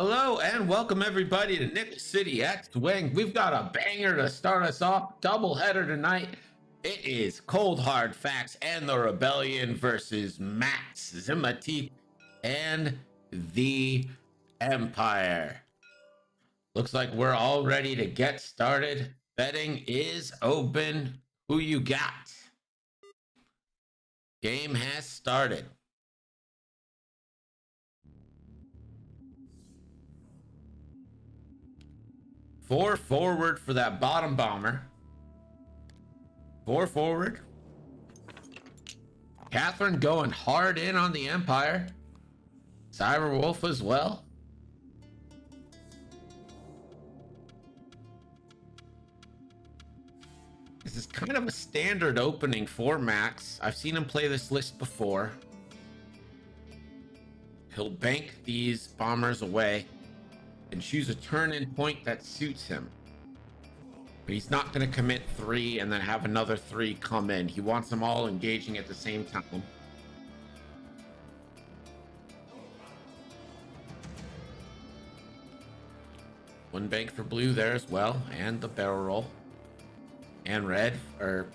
Hello and welcome everybody to Nickel City X-Wing. We've got a banger to start us off. Doubleheader tonight. It is ColdHardFax and the Rebellion versus Max, Ximatique, and the Empire. Looks like we're all ready to get started. Betting is open. Who you got? Game has started. 4 forward for that bottom bomber. 4 forward. Catherine going hard in on the Empire. Cyberwolf as well. This is kind of a standard opening for Max. I've seen him play this list before. He'll bank these bombers away and choose a turn-in point that suits him. But he's not going to commit 3 and then have another 3 come in. He wants them all engaging at the same time. One bank for blue there as well, and the barrel roll. And red, or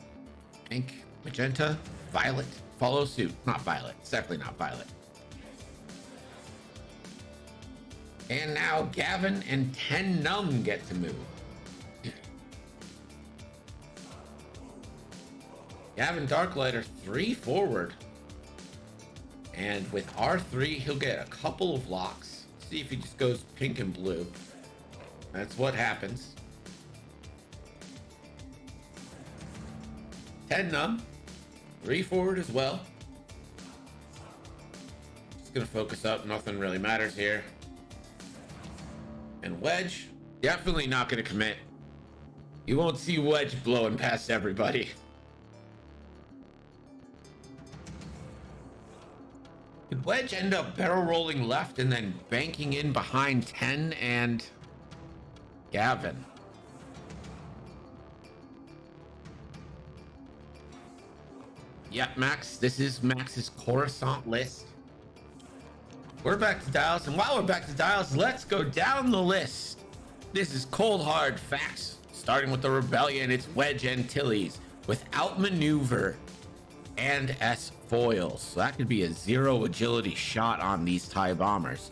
pink, magenta, violet, follow suit. Not violet, it's definitely not violet. And now Gavin and 10 Num get to move. Gavin Darklighter 3 forward. And with R3, he'll get a couple of locks. See if he just goes pink and blue. That's what happens. 10 Num, 3 forward as well. Just gonna focus up, nothing really matters here. And Wedge, definitely not gonna commit. You won't see Wedge blowing past everybody. Did Wedge end up barrel rolling left and then banking in behind 10 and Gavin? Yep, Max, this is Max's Coruscant list. We're back to dials, and while we're back to dials, let's go down the list. This is ColdHardFax, starting with the Rebellion. It's Wedge Antilles with outmaneuver and S foils. So that could be a 0 agility shot on these TIE bombers.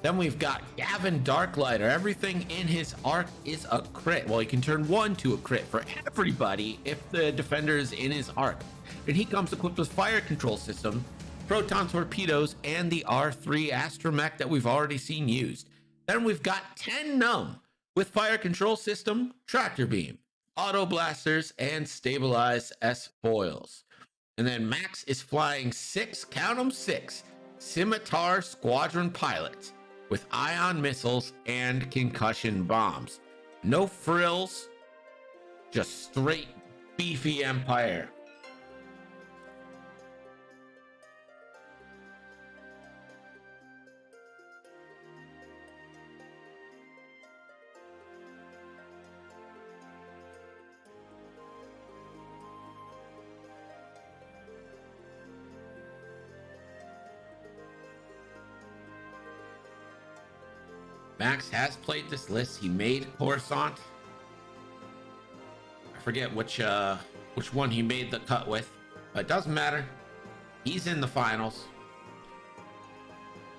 Then we've got Gavin Darklighter. Everything in his arc is a crit. Well, he can turn 1 to a crit for everybody if the defender is in his arc. And he comes equipped with fire control system, proton torpedoes, and the R3 astromech that we've already seen used. Then we've got 10 Num with fire control system, tractor beam, auto blasters, and stabilized S foils. And then Max is flying 6, count them 6, Scimitar Squadron pilots with ion missiles and concussion bombs. No frills, just straight beefy Empire. Max has played this list. He made Coruscant. I forget which one he made the cut with, but it doesn't matter. He's in the finals.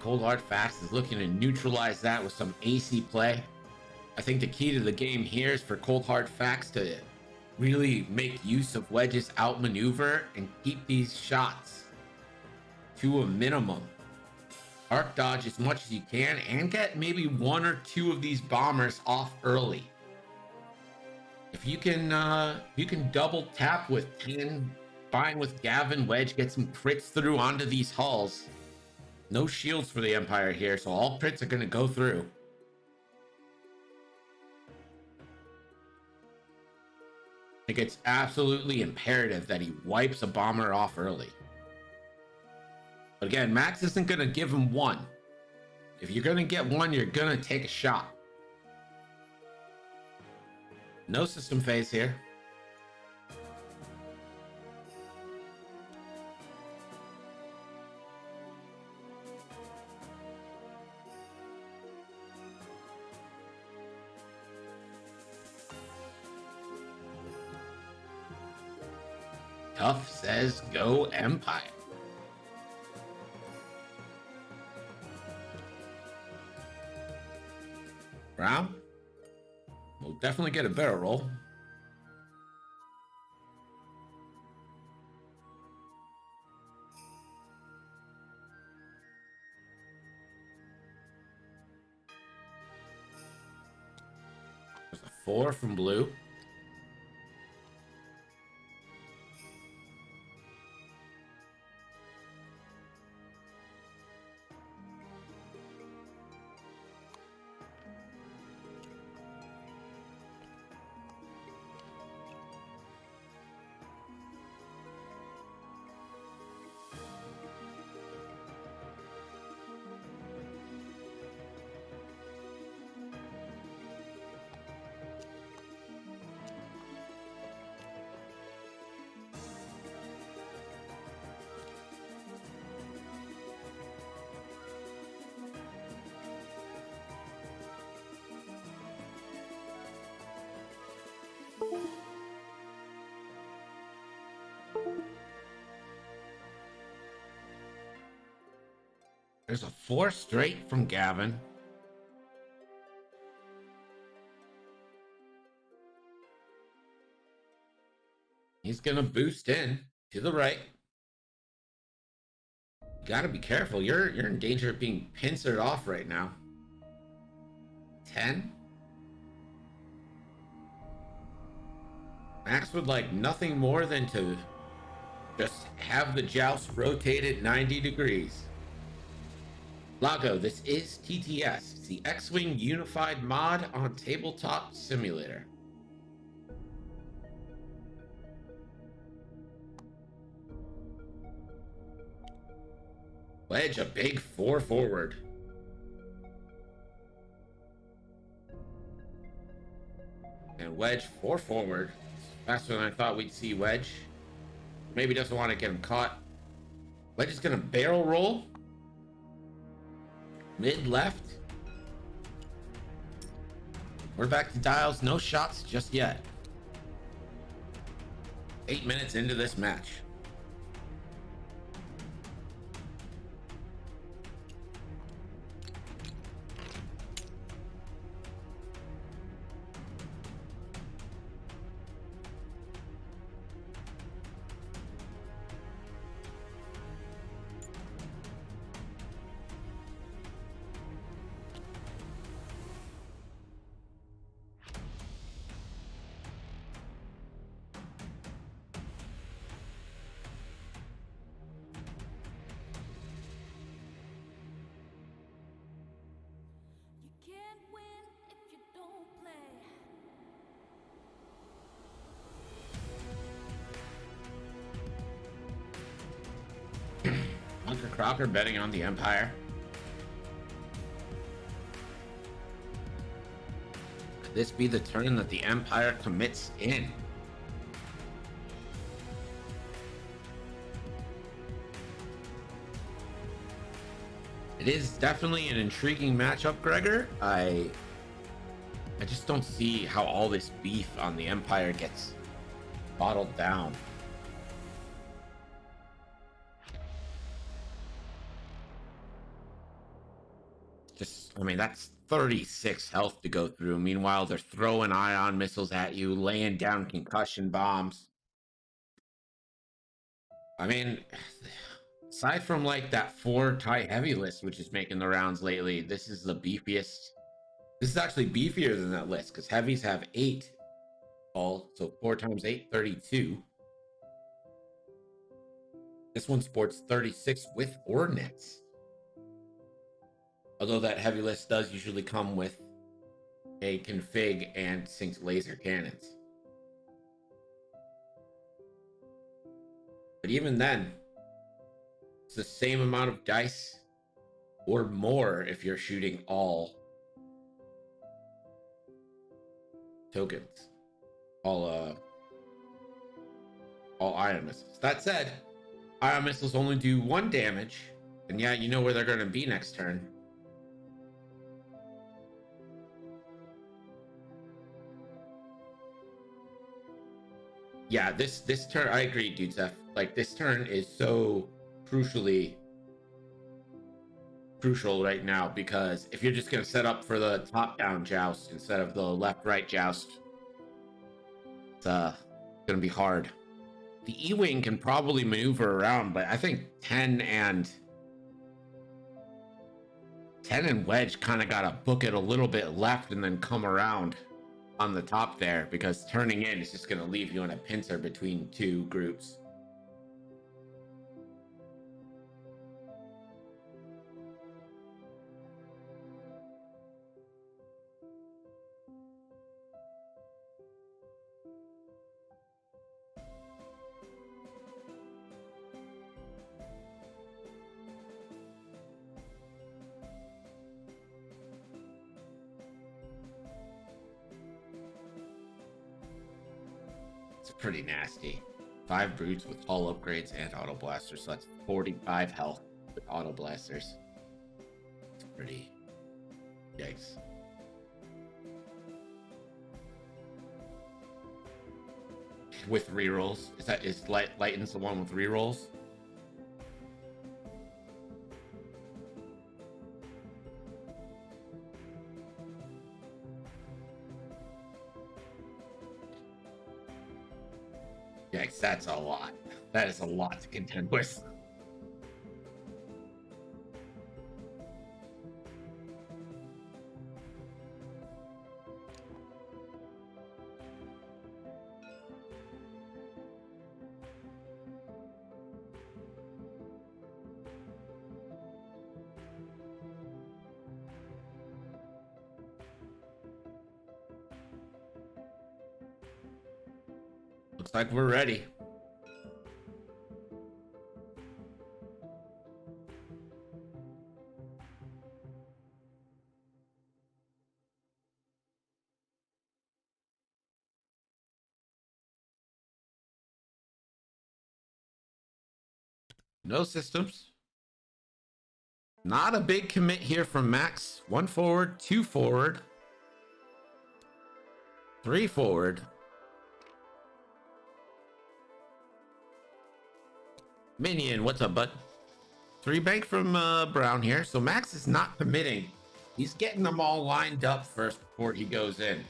ColdHardFax is looking to neutralize that with some AC play. I think the key to the game here is for ColdHardFax to really make use of Wedge's outmaneuver and keep these shots to a minimum. Arc dodge as much as you can and get maybe 1 or 2 of these bombers off early. If you can double tap with 10, combine with Gavin, Wedge, get some crits through onto these hulls. No shields for the Empire here, so all crits are going to go through. I think it's absolutely imperative that he wipes a bomber off early. But again, Max isn't going to give him 1. If you're going to get 1, you're going to take a shot. No system phase here. Tough says go Empire. Brown? We'll definitely get a barrel roll. There's a 4 from blue. There's a 4 straight from Gavin. He's gonna boost in to the right. You gotta be careful. You're in danger of being pincered off right now. 10. Max would like nothing more than to just have the joust rotate at 90 degrees. Lago, this is TTS. It's the X-Wing Unified mod on Tabletop Simulator. Wedge, a big 4 forward. And Wedge 4 forward. Faster than I thought we'd see Wedge. Maybe doesn't want to get him caught. Wedge is going to barrel roll. Mid left. We're back to dials. No shots just yet. 8 minutes into this match. Hunter Crocker betting on the Empire. Could this be the turn that the Empire commits in? It is definitely an intriguing matchup, Gregor. I just don't see how all this beef on the Empire gets bottled down. I mean, that's 36 health to go through. Meanwhile, they're throwing ion missiles at you, laying down concussion bombs. I mean, aside from like that 4 tie heavy list, which is making the rounds lately, this is the beefiest. This is actually beefier than that list because heavies have 8 all. So 4 times 8, 32. This one sports 36 with ordnance. Although that heavy list does usually come with a config and synced laser cannons. But even then, it's the same amount of dice or more if you're shooting all tokens. All ion missiles. That said, ion missiles only do 1 damage. And yeah, you know where they're going to be next turn. Yeah, this turn, I agree, dude. Like, this turn is so crucially crucial right now, because if you're just going to set up for the top down joust instead of the left right joust, it's going to be hard. The E-wing can probably maneuver around, but I think 10 and Wedge kind of got to book it a little bit left and then come around on the top there, because turning in is just going to leave you in a pincer between two groups. Pretty nasty. 5 brutes with hull upgrades and auto blasters, so that's 45 health with auto blasters. It's pretty yikes. With rerolls, is Lighten's the one with rerolls? Yikes, that's a lot. That is a lot to contend with. Looks like we're ready. No systems. Not a big commit here from Max. 1 forward, 2 forward, 3 forward. Minion, what's up, bud? 3 bank from Brown here. So Max is not committing. He's getting them all lined up first before he goes in.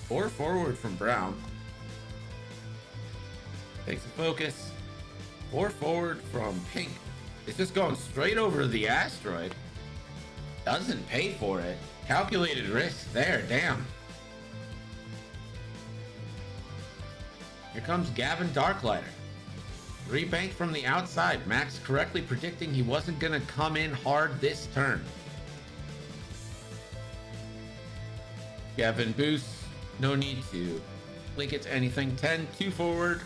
Four forward from Brown. Takes a focus. 4 forward from Pink. It's just going straight over the asteroid. Doesn't pay for it. Calculated risk there, damn. Here comes Gavin Darklighter. 3 bank from the outside. Max correctly predicting he wasn't going to come in hard this turn. Gavin boost. No need to link it to anything. 10, 2 forward.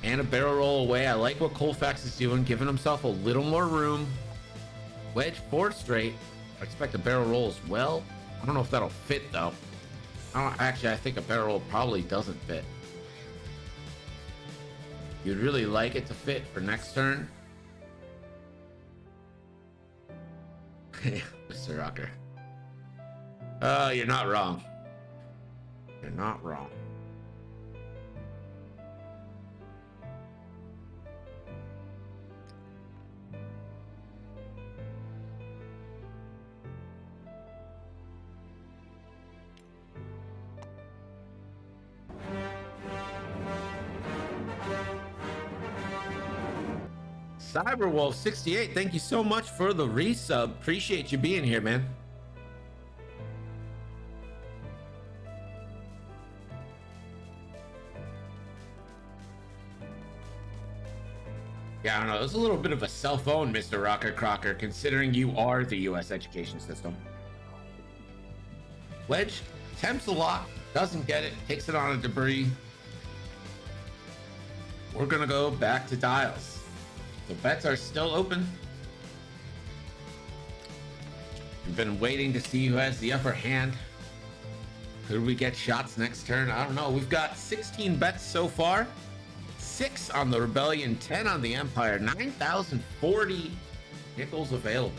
And a barrel roll away. I like what ColdHardFax is doing, giving himself a little more room. Wedge 4 straight. I expect a barrel roll as well. I don't know if that'll fit though. Actually, I think a barrel roll probably doesn't fit. You'd really like it to fit for next turn. Mr. Rocker. You're not wrong. You're not wrong. Cyberwolf68, thank you so much for the resub. Appreciate you being here, man. Yeah, I don't know. It was a little bit of a cell phone, Mr. Rocker Crocker, considering you are the U.S. education system. Wedge attempts a lock, doesn't get it, takes it on a debris. We're going to go back to dials. The bets are still open. We've been waiting to see who has the upper hand. Could we get shots next turn? I don't know. We've got 16 bets so far. 6 on the Rebellion, 10 on the Empire, 9,040 nickels available.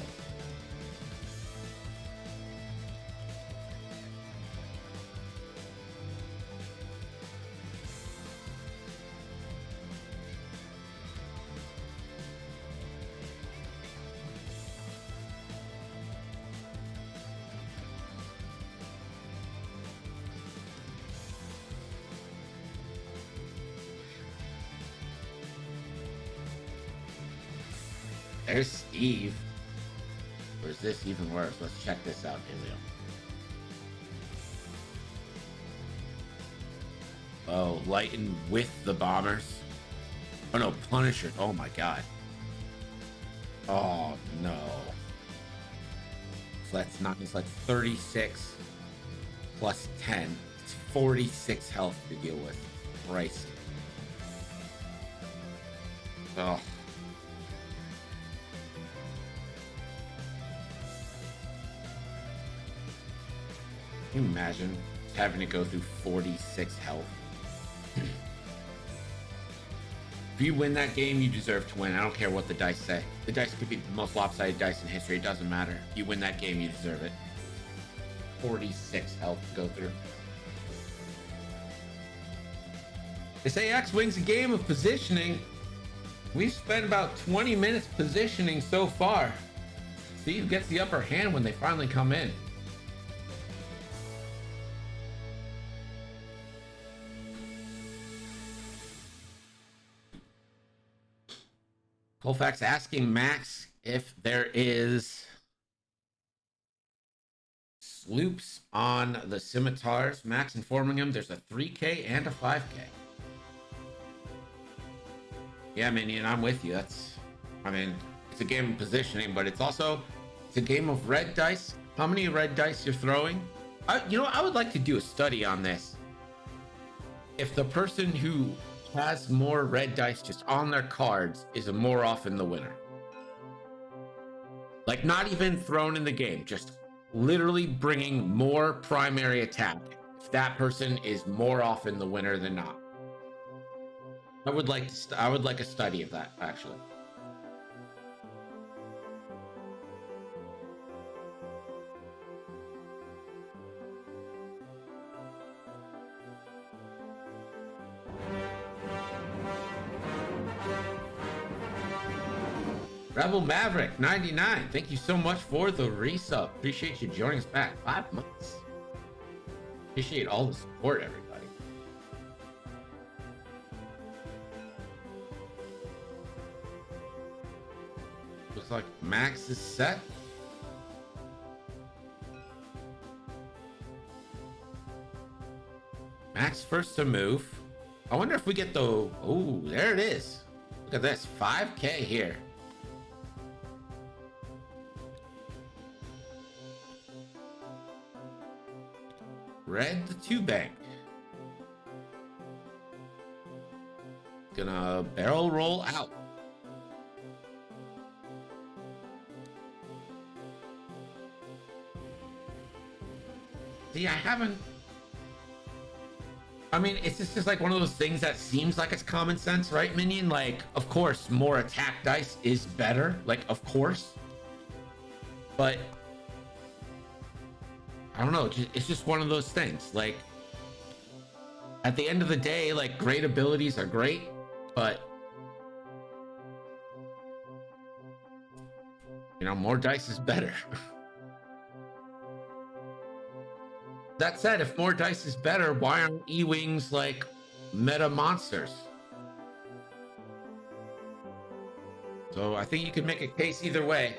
There's Steve. Or is this even worse? Let's check this out, Helium. Oh, Lighten with the bombers. Oh no, Punisher. Oh my god. Oh no. So that's not, it's like 36 plus 10. It's 46 health to deal with. Christ. Oh. Can you imagine having to go through 46 health? If you win that game, you deserve to win. I don't care what the dice say. The dice could be the most lopsided dice in history. It doesn't matter. If you win that game, you deserve it. 46 health to go through. They say X-Wing's a game of positioning. We've spent about 20 minutes positioning so far. See who gets the upper hand when they finally come in. ColdHardFax asking Max if there is sloops on the scimitars. Max informing him there's a 3K and a 5K. Yeah, Minion, I'm with you. I mean, it's a game of positioning, but it's a game of red dice. How many red dice you're throwing? I would like to do a study on this. If the person who has more red dice just on their cards is more often the winner. Like, not even thrown in the game, just literally bringing more primary attack. If that person is more often the winner than not. I would like a study of that, actually. Rebel Maverick 99, thank you so much for the resub. Appreciate you joining us back. 5 months. Appreciate all the support, everybody. Looks like Max is set. Max first to move. I wonder if we get the... Oh, there it is. Look at this. 5K here. Red the 2 bank. Gonna barrel roll out. See, I mean, it's just like one of those things that seems like it's common sense, right, Minion? Like, of course, more attack dice is better. Like, of course. But I don't know, it's just one of those things. Like, at the end of the day, like, great abilities are great, but more dice is better. That said, if more dice is better, why aren't E-Wings like meta monsters? So I think you could make a case either way.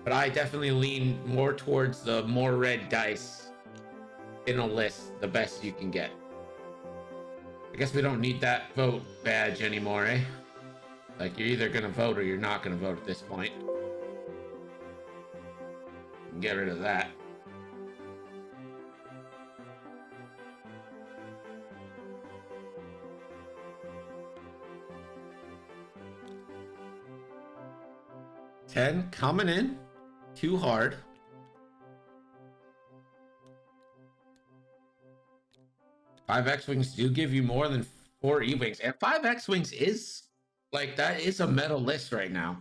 But I definitely lean more towards the more red dice in a list, the best you can get. I guess we don't need that vote badge anymore, eh? Like, you're either gonna vote or you're not gonna vote at this point. Get rid of that. Ten coming in. Too hard. Five X-Wings do give you more than 4 E-Wings. And 5 X-Wings is, like, that is a meta list right now.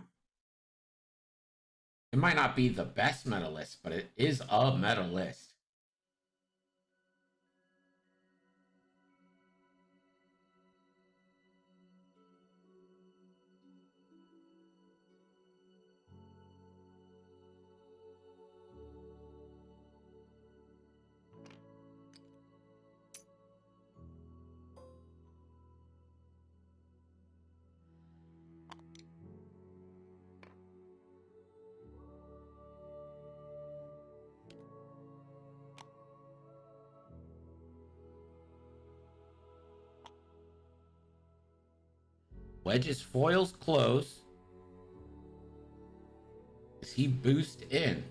It might not be the best meta list, but it is a meta list. Wedge's foils close. Does he boost in?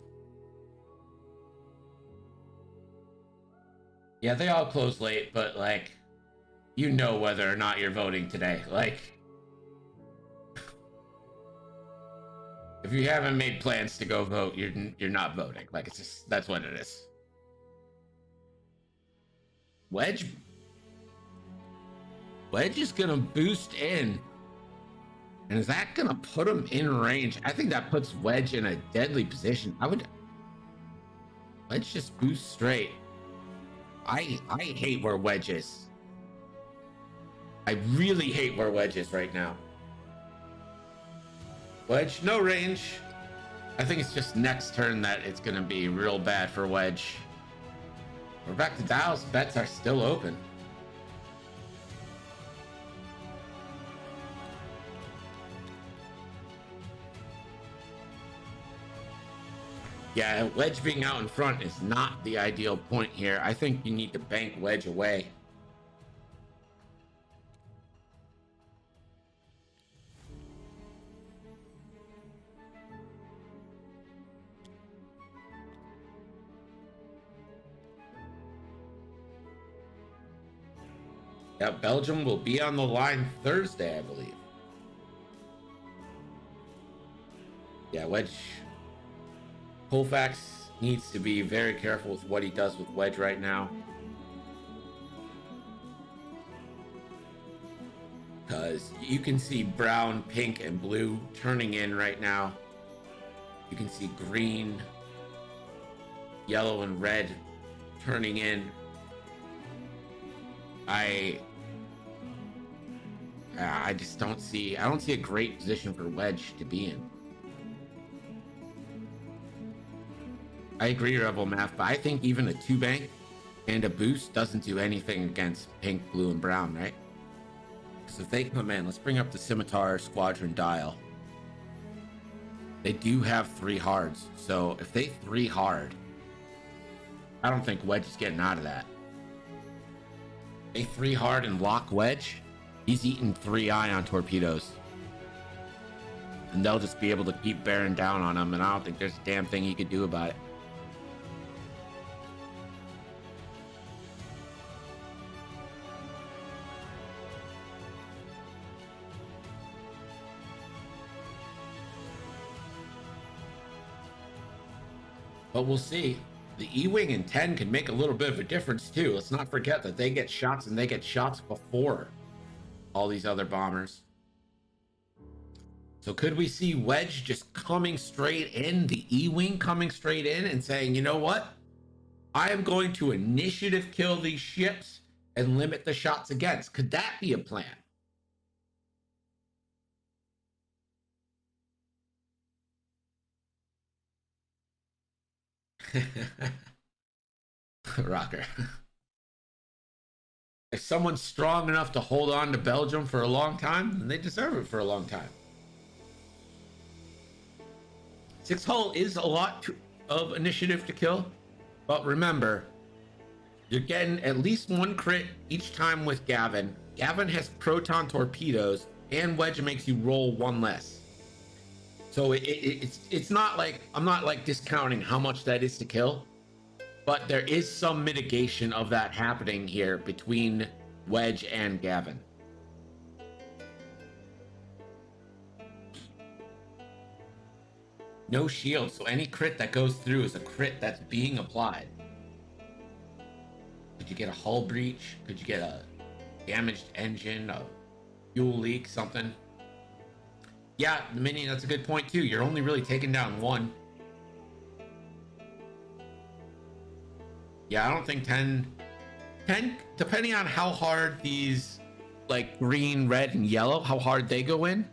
Yeah, they all close late, but like, you know whether or not you're voting today. Like, if you haven't made plans to go vote, you're not voting. Like, it's just, that's what it is. Wedge is gonna boost in. And is that gonna put him in range? I think that puts Wedge in a deadly position. Wedge just boost straight. I hate where Wedge is. I really hate where Wedge is right now. Wedge, no range. I think it's just next turn that it's gonna be real bad for Wedge. We're back to dials. Bets are still open. Yeah, Wedge being out in front is not the ideal point here. I think you need to bank Wedge away. Yeah, Belgium will be on the line Thursday, I believe. Yeah, Wedge. ColdHardFax needs to be very careful with what he does with Wedge right now. Because you can see brown, pink, and blue turning in right now. You can see green, yellow, and red turning in. I just don't see a great position for Wedge to be in. I agree, Rebel Math, but I think even a 2-bank and a boost doesn't do anything against pink, blue, and brown, right? So if they come in, let's bring up the Scimitar Squadron dial. They do have 3 hards, so if they 3 hard, I don't think Wedge is getting out of that. They 3 hard and lock Wedge, he's eating 3 ion torpedoes. And they'll just be able to keep bearing down on him, and I don't think there's a damn thing he could do about it. But we'll see. The E-Wing and 10 can make a little bit of a difference too. Let's not forget that they get shots, and they get shots before all these other bombers. So could we see Wedge just coming straight in, the E-Wing coming straight in and saying, you know what? I am going to initiative kill these ships and limit the shots against. Could that be a plan? Rocker. If someone's strong enough to hold on to Belgium for a long time, then they deserve it for a long time. 6 hull is a lot of initiative to kill, but remember, you're getting at least 1 crit each time with Gavin. Gavin has proton torpedoes, and Wedge makes you roll 1 less. So it's not like, I'm not like discounting how much that is to kill, but there is some mitigation of that happening here between Wedge and Gavin. No shield, so any crit that goes through is a crit that's being applied. Could you get a hull breach? Could you get a damaged engine, a fuel leak, something? Yeah, Minion, that's a good point too. You're only really taking down 1. Yeah, I don't think 10, depending on how hard these, like green, red, and yellow, how hard they go in,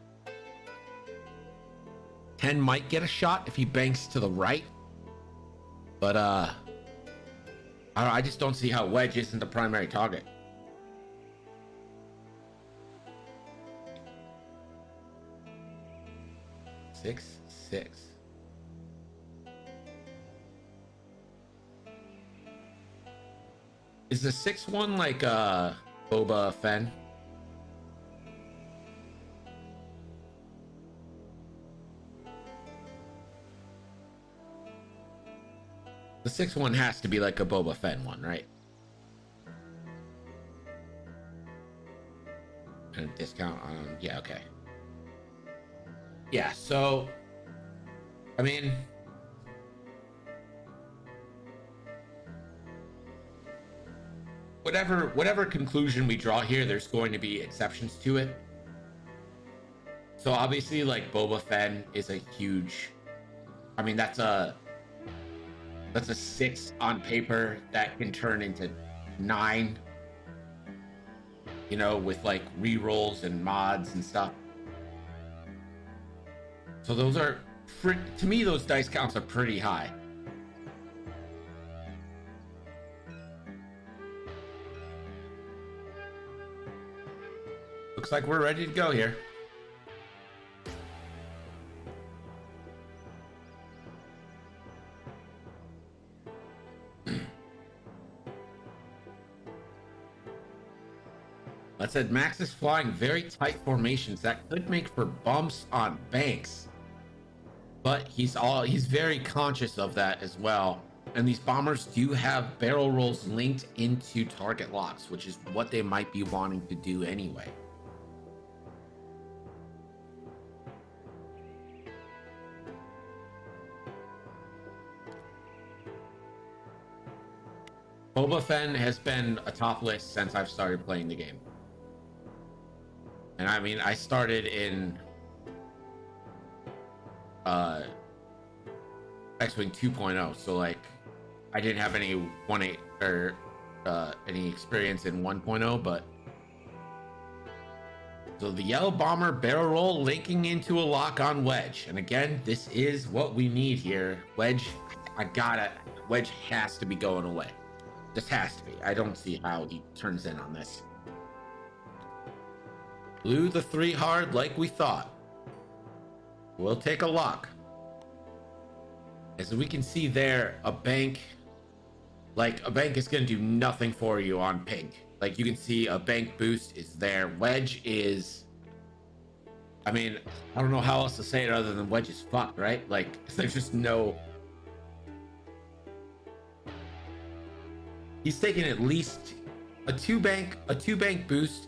10 might get a shot if he banks to the right. But I just don't see how Wedge isn't the primary target. Six. Is the 6-1 like Boba Fett? The 6-1 has to be like a Boba Fett one, right? And a discount on, yeah, okay. Yeah, so, I mean, whatever conclusion we draw here, there's going to be exceptions to it. So obviously, like, Boba Fett is a huge, I mean, that's a 6 on paper that can turn into 9, you know, with like rerolls and mods and stuff. So those are, to me, those dice counts are pretty high. Looks like we're ready to go here. That said, Max is flying very tight formations that could make for bumps on banks, but he's very conscious of that as well. And these bombers do have barrel rolls linked into target locks, which is what they might be wanting to do anyway. Boba Fett has been a top list since I've started playing the game. And I mean, I started in X-Wing 2.0, so like I didn't have any 1.8 or any experience in 1.0, but so the yellow bomber barrel roll linking into a lock on Wedge. And again, this is what we need here. Wedge, Wedge has to be going away. This has to be. I don't see how he turns in on this. Blew the 3 hard like we thought. We'll take a lock. As we can see there, a bank is going to do nothing for you on pink. Like you can see a bank boost is there. Wedge is, I mean, I don't know how else to say it other than Wedge is fucked, right? Like there's just no, he's taking at least a two bank boost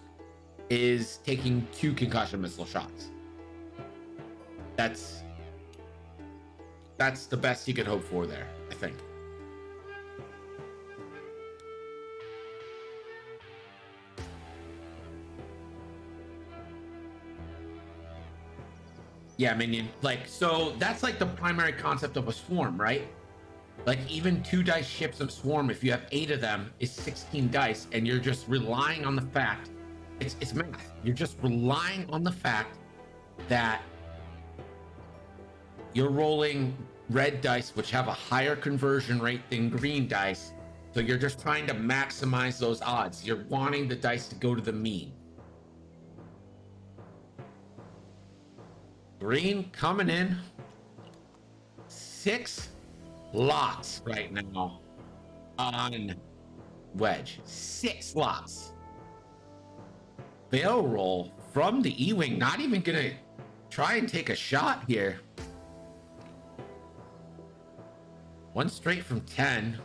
is taking 2 concussion missile shots. That's the best you could hope for there, I think. Yeah, minion. Like, so that's like the primary concept of a swarm, right? Like even 2 dice ships of swarm, if you have 8 of them, is 16 dice, and you're just relying on the fact, it's math. You're just relying on the fact that you're rolling red dice, which have a higher conversion rate than green dice. So you're just trying to maximize those odds. You're wanting the dice to go to the mean. Green coming in. 6 locks right now on Wedge. 6 locks. Barrel roll from the E-Wing, not even gonna try and take a shot here. 1 straight from 10.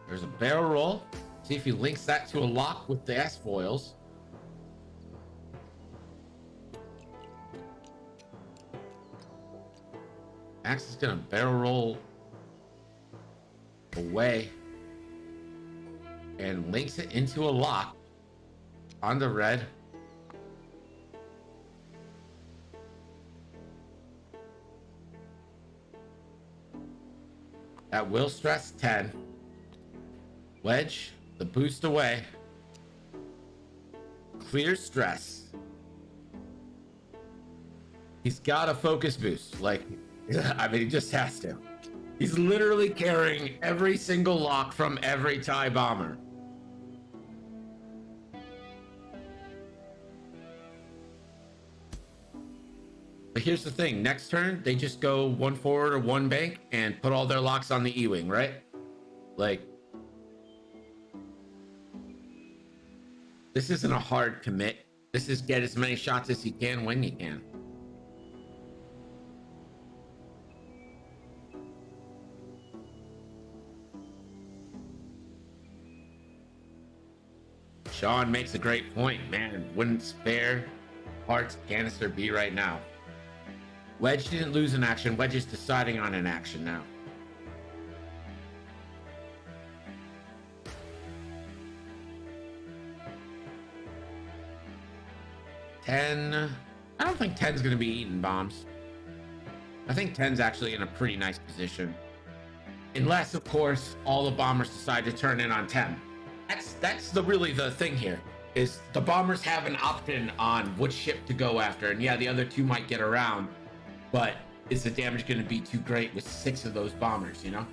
There's a barrel roll. See if he links that to a lock with the S-foils. Max is gonna barrel roll away and links it into a lock on the red. That will stress 10. Wedge, the boost away. Clear stress. He's got a focus boost. Like, I mean, he just has to. He's literally carrying every single lock from every TIE bomber. But here's the thing. Next turn, they just go 1 forward or 1 bank and put all their locks on the E-Wing, right? Like, this isn't a hard commit. This is get as many shots as you can when you can. Sean makes a great point. Man, wouldn't spare parts canister be right now? Wedge didn't lose an action. Wedge is deciding on an action now. I don't think 10's going to be eating bombs. I think 10's actually in a pretty nice position. Unless, of course, all the bombers decide to turn in on 10. That's really the thing here, is the bombers have an option on which ship to go after. And yeah, the other two might get around, but is the damage going to be too great with 6 of those bombers, you know?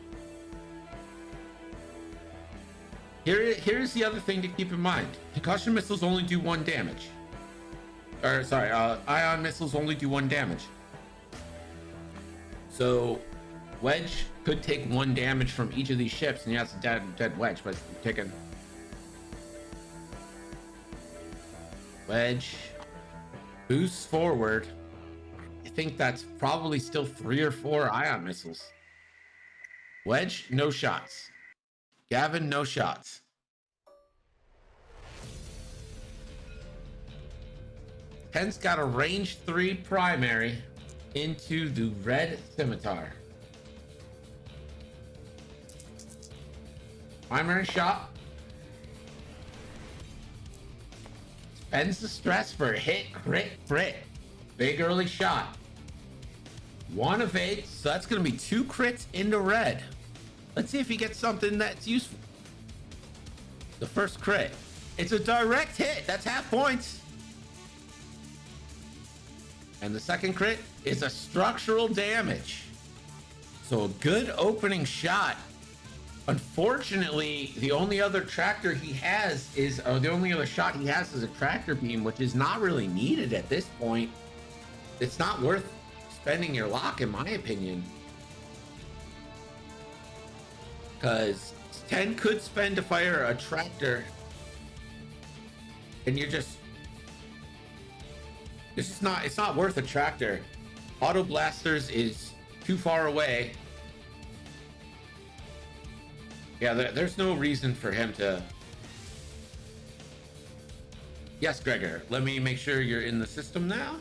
Here's the other thing to keep in mind. Concussion missiles only do 1 damage. Or sorry, ion missiles only do 1 damage. So Wedge could take 1 damage from each of these ships, and yeah, it's a dead Wedge, but taking Wedge boosts forward. I think that's probably still 3 or 4 ion missiles. Wedge, no shots. Gavin, no shots. Ten's got a range 3 primary into the red scimitar. Primary shot. Spends the stress for hit, crit. Big early shot. 1 evade, so that's going to be 2 crits into red. Let's see if he gets something that's useful. The first crit. It's a direct hit. That's half points. And the second crit is a structural damage. So a good opening shot. Unfortunately, the only other tractor he has is, or the only other shot he has is a tractor beam, which is not really needed at this point. It's not worth spending your lock, in my opinion. Because 10 could spend to fire a tractor, and you're just, it's not worth a tractor. Auto blasters is too far away. Yeah, there's no reason for him to. Yes, Gregor, let me make sure you're in the system now.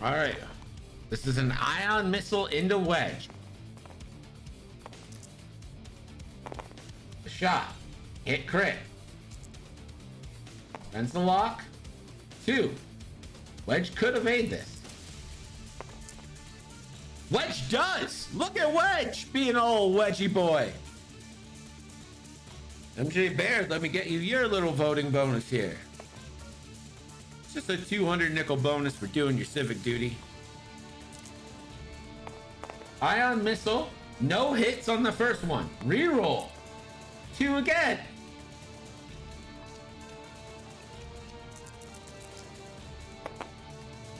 All right, this is an ion missile into Wedge. A shot, hit crit. Sends the lock. 2. Wedge could evade this. Wedge does. Look at Wedge being an old wedgie boy. MJ Baird, let me get you your little voting bonus here. Just a 200 nickel bonus for doing your civic duty. Ion missile, no hits on the first one. Reroll. 2 again.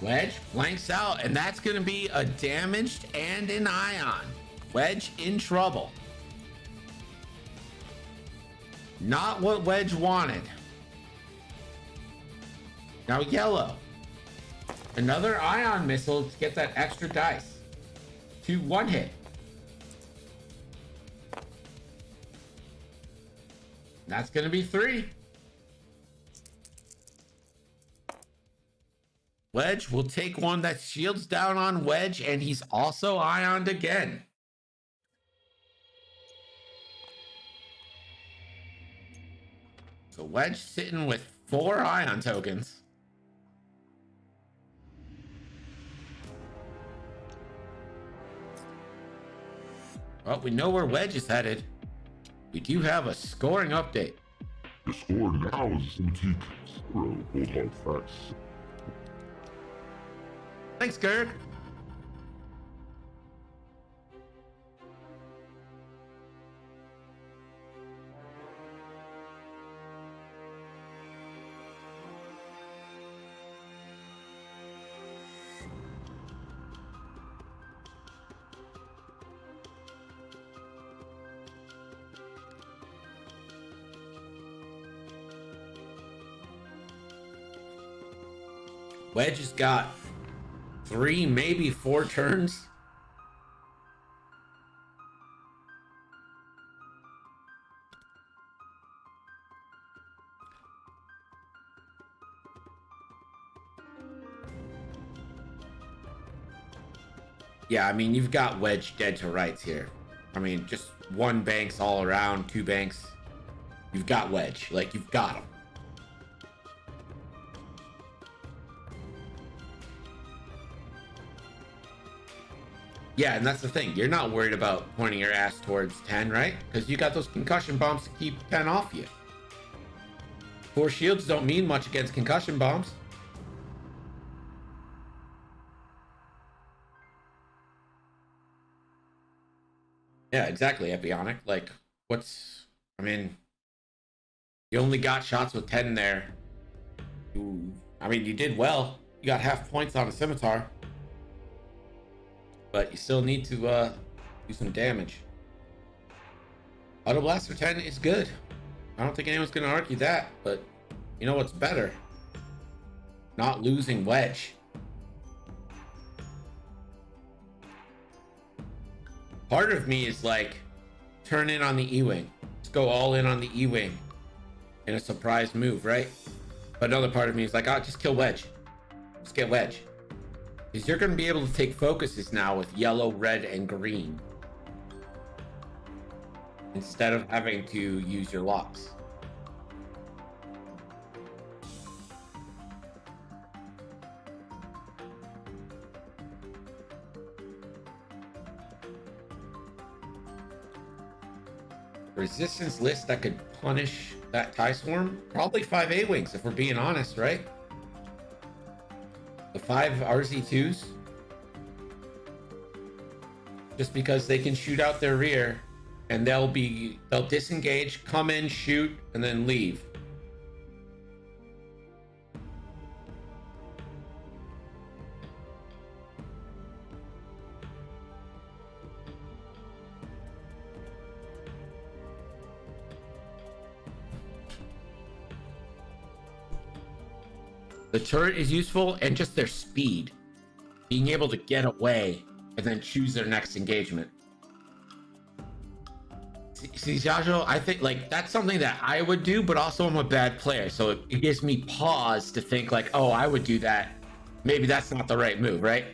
Wedge blanks out, and that's going to be a damaged and an ion. Wedge in trouble. Not what Wedge wanted. Now yellow. Another ion missile to get that extra dice. 2 1 hit. That's going to be 3. Wedge will take one that shields down on Wedge, and he's also ioned again. So Wedge sitting with 4 ion tokens. Well, we know where Wedge is headed. We do have a scoring update. The score now is Ximatique 0, ColdHardFax. Thanks, Gerg. Wedge has got 3, maybe 4 turns. Yeah, I mean, you've got Wedge dead to rights here. I mean, just 1 banks all around, 2 banks. You've got Wedge. Like, you've got him. Yeah, and that's the thing. You're not worried about pointing your ass towards 10, right? Because you got those concussion bombs to keep 10 off you. 4 shields don't mean much against concussion bombs. Yeah, exactly, Epionic. Like, I mean, you only got shots with 10 there. I mean, you did well. You got half points on a scimitar. But you still need to do some damage. Auto Blaster 10 is good. I don't think anyone's going to argue that. But you know what's better? Not losing Wedge. Part of me is like, turn in on the E-Wing. Let's go all in on the E-Wing in a surprise move, right? But another part of me is like, oh, just kill Wedge. Just get Wedge. Because you're going to be able to take focuses now with yellow, red, and green. Instead of having to use your locks. Resistance list that could punish that TIE Swarm? Probably 5 A-Wings, if we're being honest, right? The 5 RZ2s. Just because they can shoot out their rear and they'll disengage, come in, shoot, and then leave. The turret is useful, and just their speed. Being able to get away and then choose their next engagement. See, Jajo, I think like that's something that I would do, but also I'm a bad player. So it gives me pause to think like, oh, I would do that. Maybe that's not the right move, right?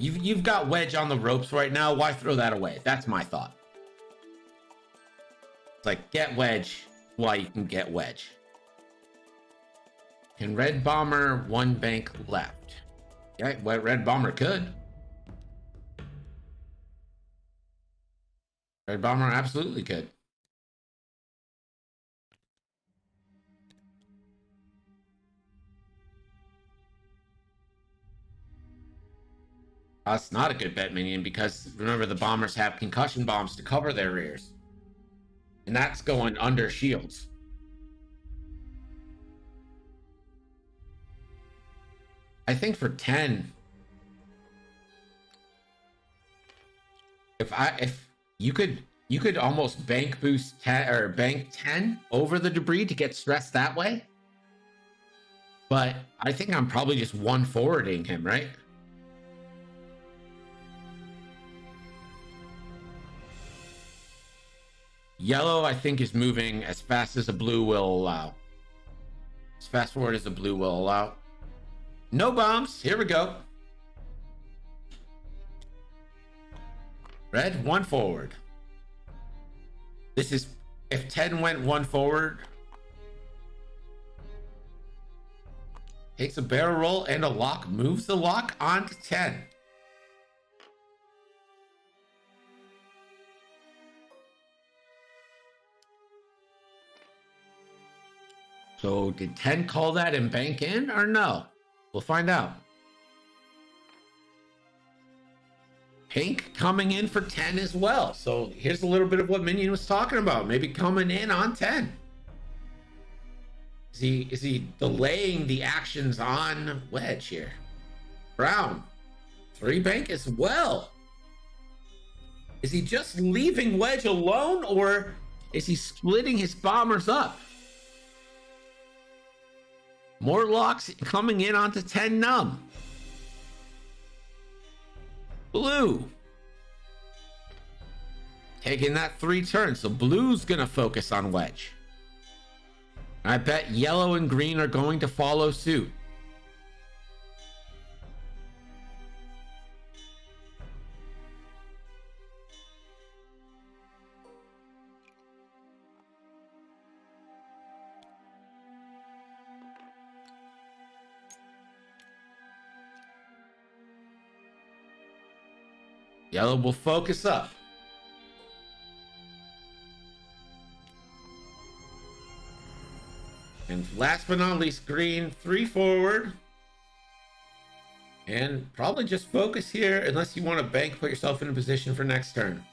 You've got Wedge on the ropes right now. Why throw that away? That's my thought. It's like, get Wedge while you can get Wedge. Can Red Bomber 1 bank left? Yeah, well, Red Bomber could. Red Bomber absolutely could. That's not a good bet, minion, because remember the bombers have concussion bombs to cover their rears. And that's going under shields. I think for 10, if you could almost bank boost 10 or bank 10 over the debris to get stressed that way. But I think I'm probably just one forwarding him, right? Yellow, I think, is moving as fast as a blue will allow. As fast forward as a blue will allow. No bombs. Here we go. Red, 1 forward. This is, if 10 went 1 forward, takes a barrel roll and a lock, moves the lock onto 10. So did 10 call that and bank in or no? We'll find out. Pink coming in for 10 as well. So here's a little bit of what Minion was talking about. Maybe coming in on 10. Is he delaying the actions on Wedge here? Brown, 3 bank as well. Is he just leaving Wedge alone, or is he splitting his bombers up? More locks coming in onto 10 num. Blue taking that 3 turns, so blue's gonna focus on Wedge. I bet yellow and green are going to follow suit. Yellow will focus up. And last but not least, green, 3 forward. And probably just focus here unless you want to bank, put yourself in a position for next turn.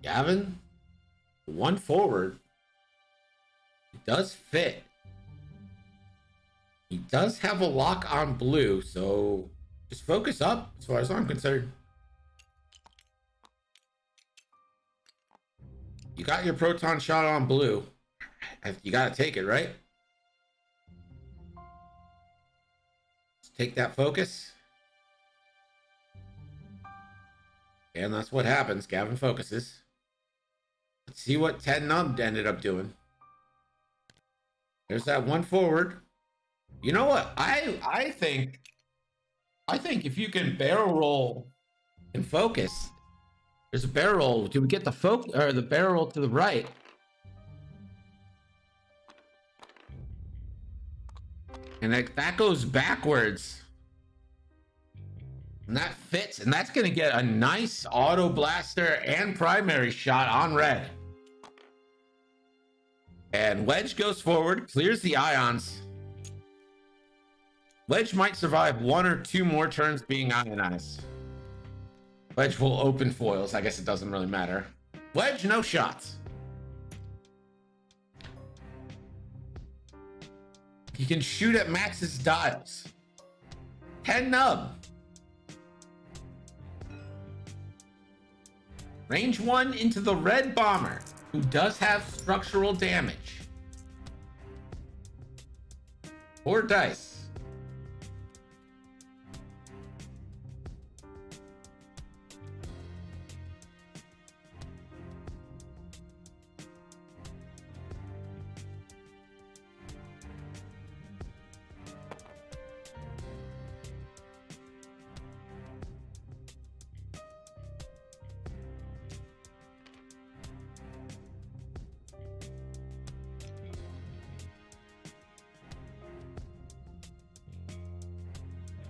Gavin, 1 forward. It does fit. He does have a lock on blue, so just focus up as far as I'm concerned. You got your proton shot on blue. You got to take it, right? Let's take that focus. And that's what happens. Gavin focuses. Let's see what 10 num ended up doing. There's that 1 forward. You know what? I think if you can barrel roll and focus, there's a barrel roll. Do we get the focus or the barrel roll to the right? And that goes backwards. And that fits, and that's gonna get a nice auto blaster and primary shot on red. And Wedge goes forward, clears the ions. Wedge might survive 1 or 2 more turns being ionized. Wedge will open foils. I guess it doesn't really matter. Wedge, no shots. He can shoot at Max's dials. 10 nub. Range 1 into the red bomber, who does have structural damage. 4 dice.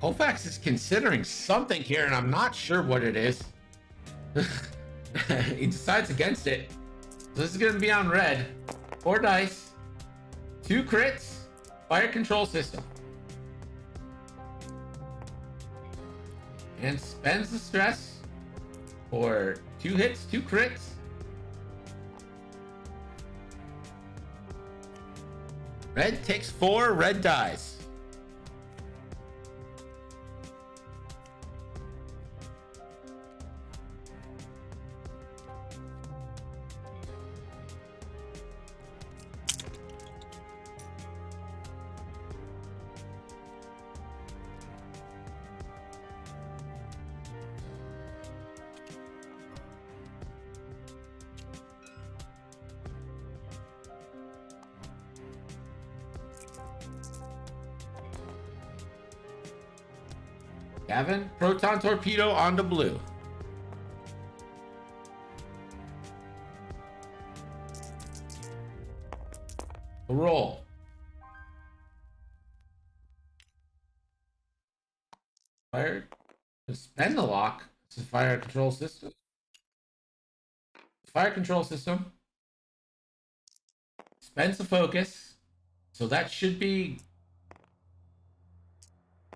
ColdHardFax is considering something here, and I'm not sure what it is. He decides against it. So this is going to be on red. 4 dice, 2 crits, fire control system. And spends the stress for 2 hits, 2 crits. Red takes 4, red dies. Gavin, proton torpedo onto blue. Roll. Fire. Suspend the lock. This is fire control system. Fire control system. Spends the focus. So that should be.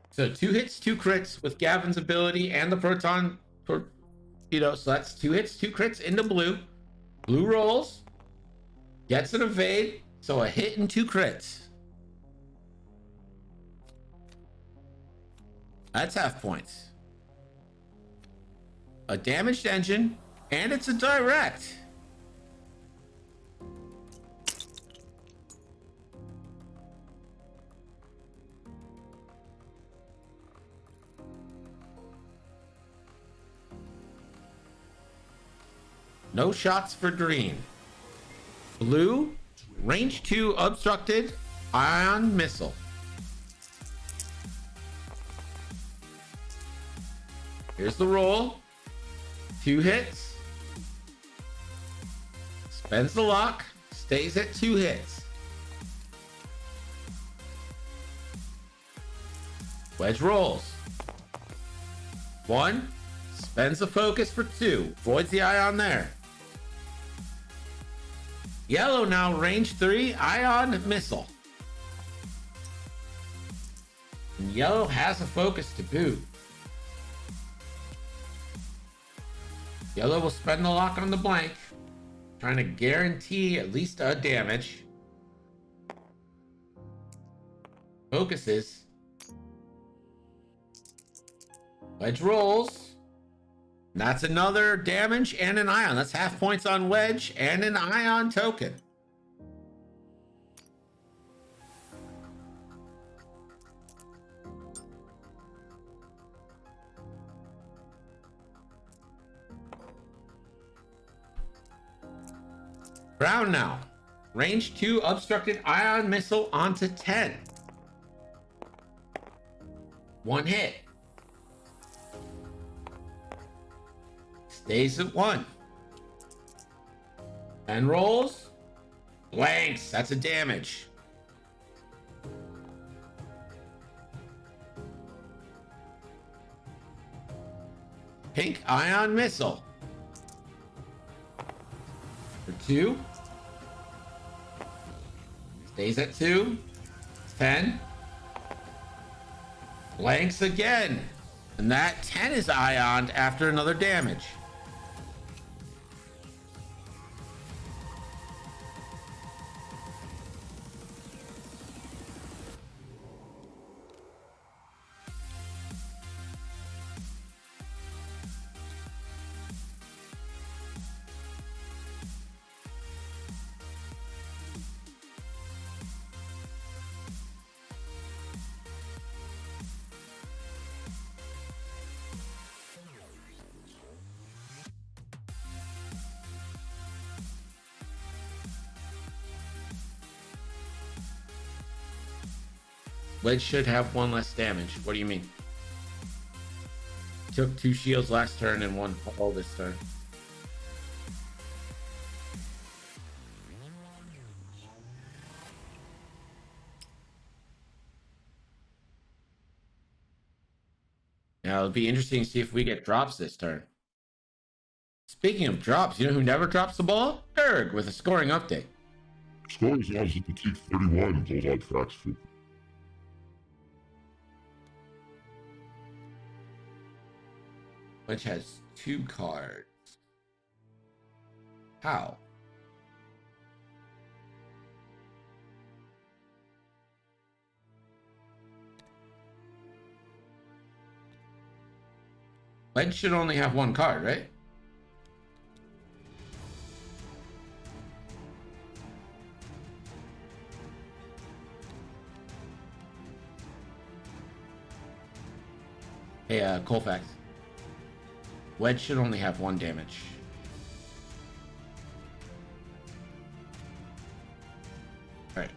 So 2 hits, 2 crits with Gavin's ability and the proton torpedo. So that's 2 hits, 2 crits into blue. Blue rolls. Gets an evade. So a hit and 2 crits. That's half points. A damaged engine, and it's a direct. No shots for green. Blue, range 2 obstructed, ion missile. Here's the roll. 2 hits. Spends the lock. Stays at 2 hits. Wedge rolls. 1. Spends the focus for 2. Voids the ion there. Yellow now range 3 ion missile. And yellow has a focus to boot. Yellow will spend the lock on the blank, trying to guarantee at least a damage. Focuses. Wedge rolls. That's another damage and an ion. That's half points on Wedge and an ion token. Brown now. Range 2 obstructed ion missile onto 10. 1 hit. Stays at 1. And rolls. Blanks. That's a damage. Pink ion missile. For 2. Stays at 2. 10. Blanks again. And that 10 is ioned after another damage. Wedge should have 1 less damage. What do you mean? Took 2 shields last turn and 1 fall this turn. Now it'll be interesting to see if we get drops this turn. Speaking of drops, you know who never drops the ball? Erg with a scoring update. Scoring is now Ximatique 31 and ColdHardFax 50. Which has 2 cards. How? Wedge should only have 1 card, right? Hey, ColdHardFax. Wedge should only have 1 damage. Alright.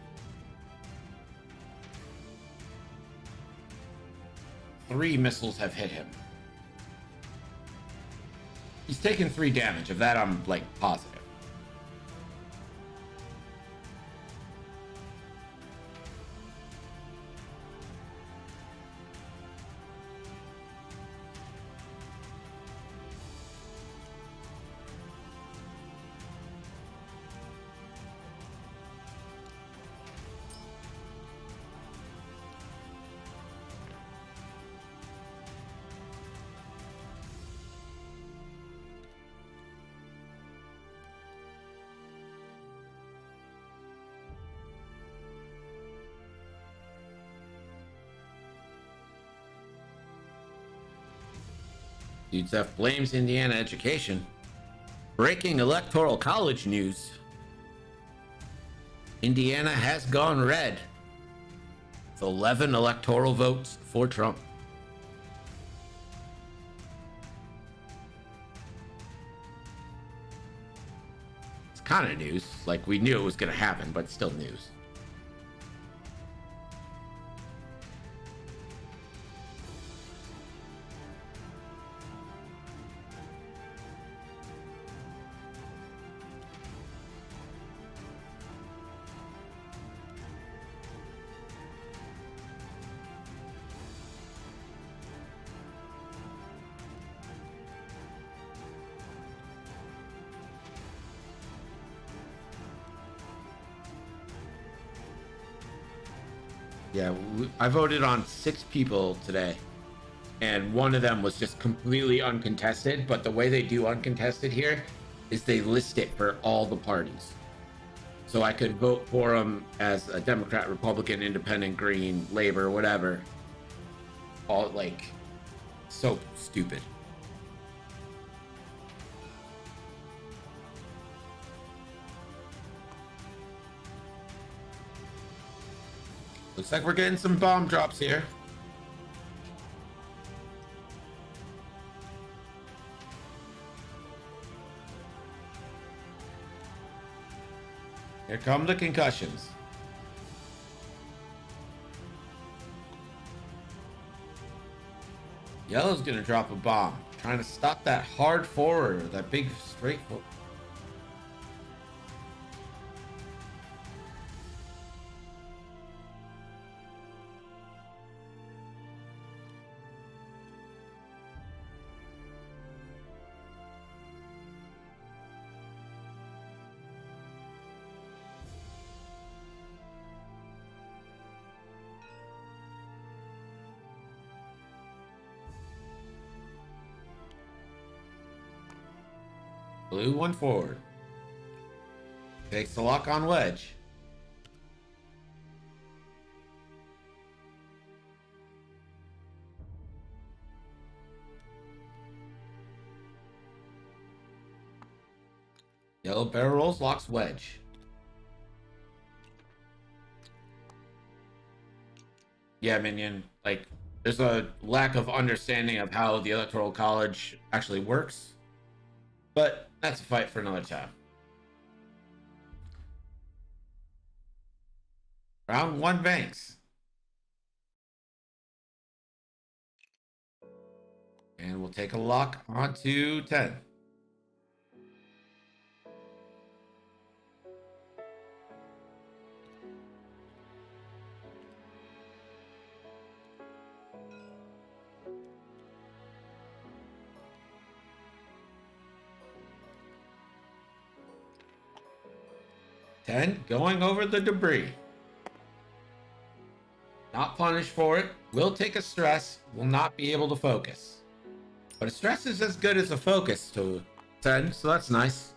3 missiles have hit him. He's taken 3 damage. Of that, I'm like positive. UTEF blames Indiana education. Breaking electoral college news. Indiana has gone red. With 11 electoral votes for Trump. It's kind of news. Like, we knew it was going to happen, but still news. Yeah, I voted on 6 people today, and one of them was just completely uncontested. But the way they do uncontested here is they list it for all the parties. So I could vote for them as a Democrat, Republican, Independent, Green, Labor, whatever. All like so stupid. Looks like we're getting some bomb drops here. Here come the concussions. Yellow's gonna drop a bomb, trying to stop that hard forward, that big straight forward. Blue one forward. Takes the lock on wedge. Yellow barrel rolls, locks wedge. Yeah, Minion. Like, there's a lack of understanding of how the Electoral College actually works. But that's a fight for another time. Round 1 banks. And we'll take a lock onto 10. Going over the debris. Not punished for it. Will take a stress. Will not be able to focus. But a stress is as good as a focus to 10, so that's nice.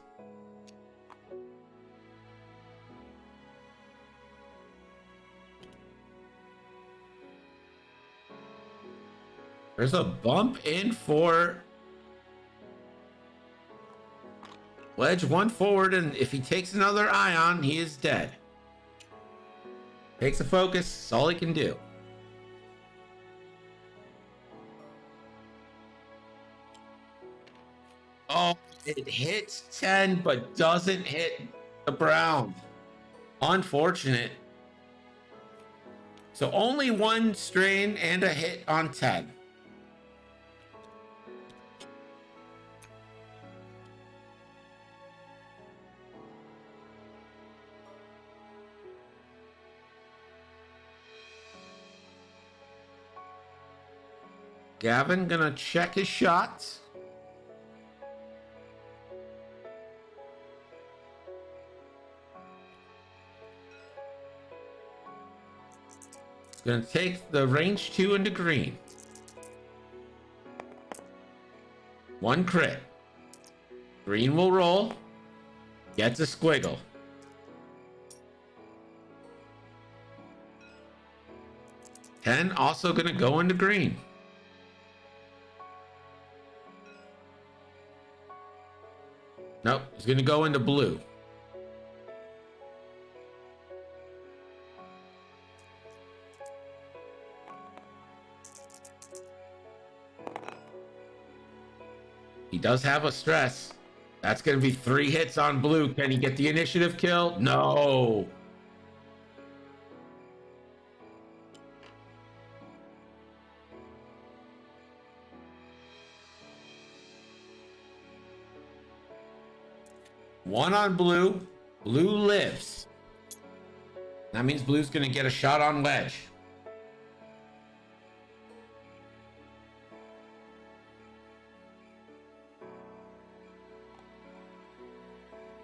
There's a bump in for wedge 1 forward, and if he takes another ion, he is dead. Takes a focus, that's all he can do. Oh, it hits 10, but doesn't hit the brown. Unfortunate. So only 1 strain and a hit on 10. Gavin gonna check his shots. Gonna take the range 2 into green. 1 crit. Green will roll. Gets a squiggle. Ten also gonna go into green. Nope, he's gonna go into blue. He does have a stress. That's gonna be 3 hits on blue. Can he get the initiative kill? No. One on blue. Blue lives. That means blue's gonna get a shot on wedge.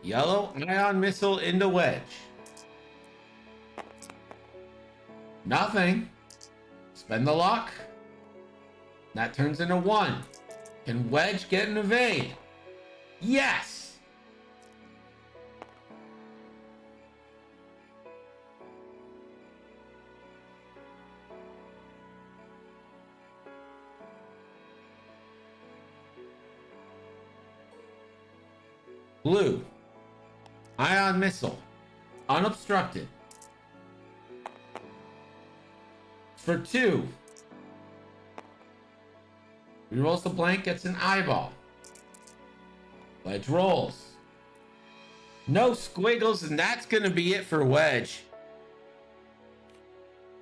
Yellow ion missile into wedge. Nothing. Spend the lock. That turns into 1. Can wedge get an evade? Yes. Blue. Ion missile. Unobstructed. For 2. Rerolls the blank, gets an eyeball. Wedge rolls. No squiggles, and that's going to be it for Wedge.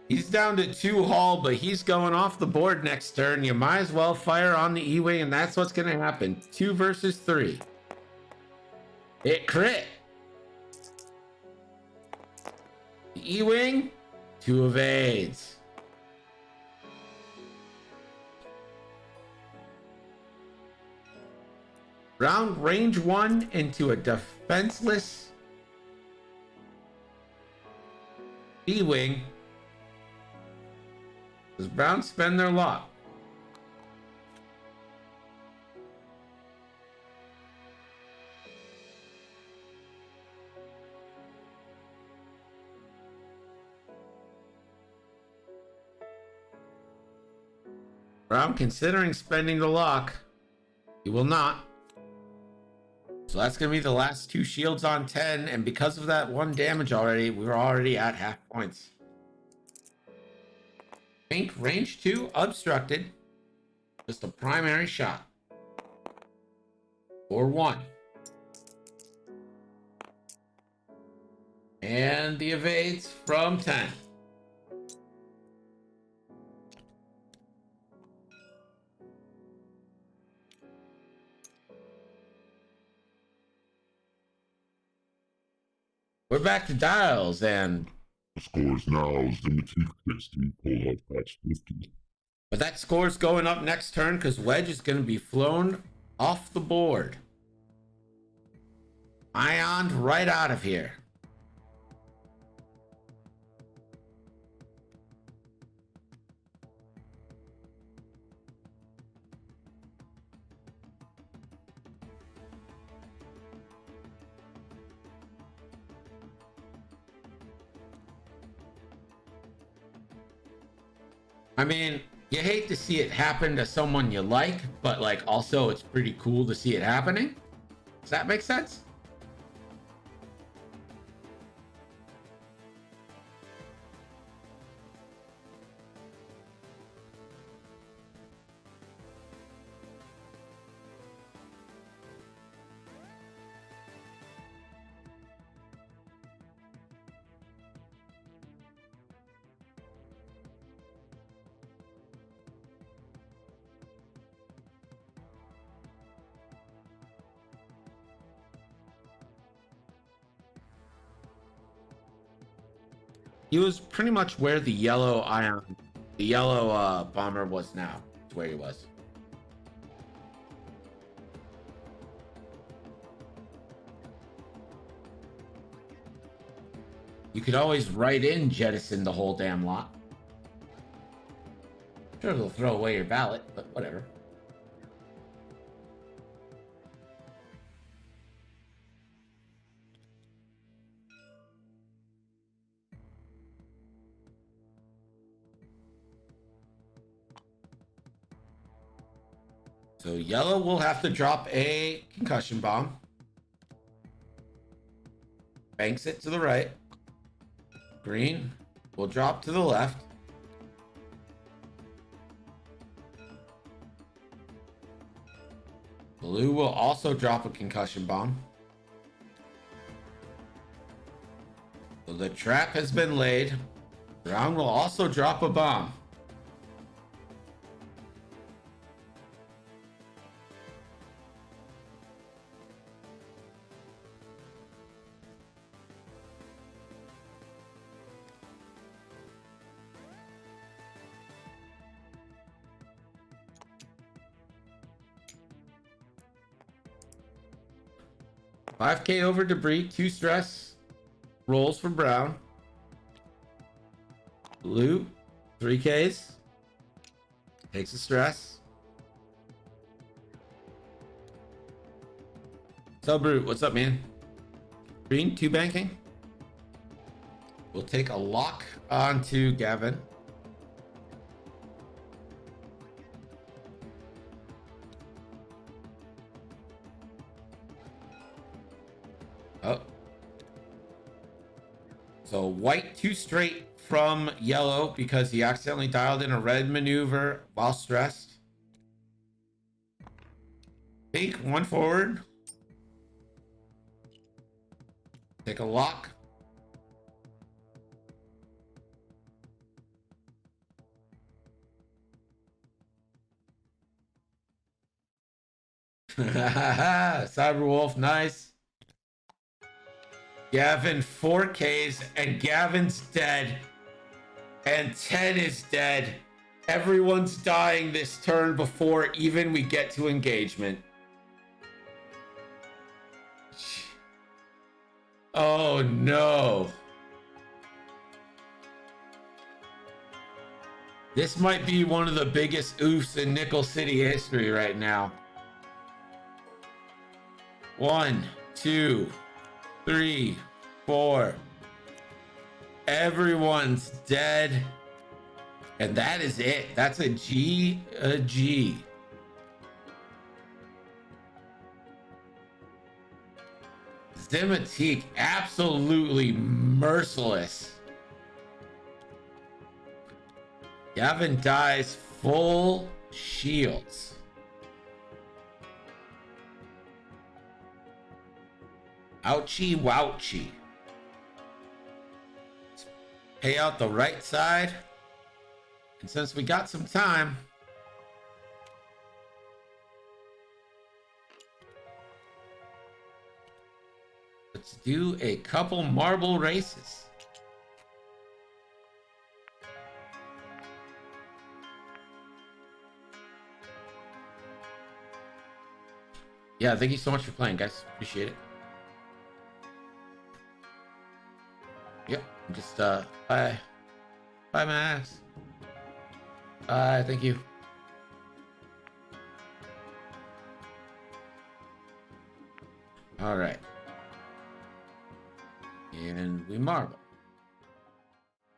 He's down to 2 hull, but he's going off the board next turn. You might as well fire on the E-Wing, and that's what's going to happen. 2 versus 3. It crit. The E-Wing, 2 evades. Round range 1 into a defenseless E-Wing. Does Brown spend their lock? Brown considering spending the lock. He will not. So that's going to be the last 2 shields on 10. And because of that 1 damage already, we're already at half points. Pink, range 2, obstructed. Just a primary shot. Or 1. And the evades from 10. We're back to dials, and The score is now Ximatique 60, ColdHardFax 50. but that score's going up next turn because Wedge is going to be flown off the board. Ioned right out of here. I mean, you hate to see it happen to someone you like, but like also it's pretty cool to see it happening. Does that make sense? He was pretty much where the yellow bomber was now. to where he was. You could always write in jettison the whole damn lot. Sure, they'll throw away your ballot, but whatever. So yellow will have to drop a concussion bomb. Banks it to the right. Green will drop to the left. Blue will also drop a concussion bomb. So the trap has been laid. Brown will also drop a bomb. $5K over debris, 2 stress rolls for Brown. Blue, 3Ks. Takes a stress. So Brute, what's up, man? Green, 2 banking. We'll take a lock onto Gavin. Oh. So white 2 straight from yellow because he accidentally dialed in a red maneuver while stressed. Pink 1 forward. Take a lock. Cyberwolf, nice. Gavin 4Ks and Gavin's dead. And 10 is dead. Everyone's dying this turn before even we get to engagement. Oh no. This might be one of the biggest oofs in Nickel City history right now. 1, 2, 3, 4. Everyone's dead. And that is it. That's a G. Ximatique, absolutely merciless. Gavin dies full shields. Ouchie wouchie. Pay out the right side. And since we got some time, let's do a couple marble races. Yeah, thank you so much for playing, guys. Appreciate it. Yep, just bye, Max. Bye, thank you. All right, and we marble.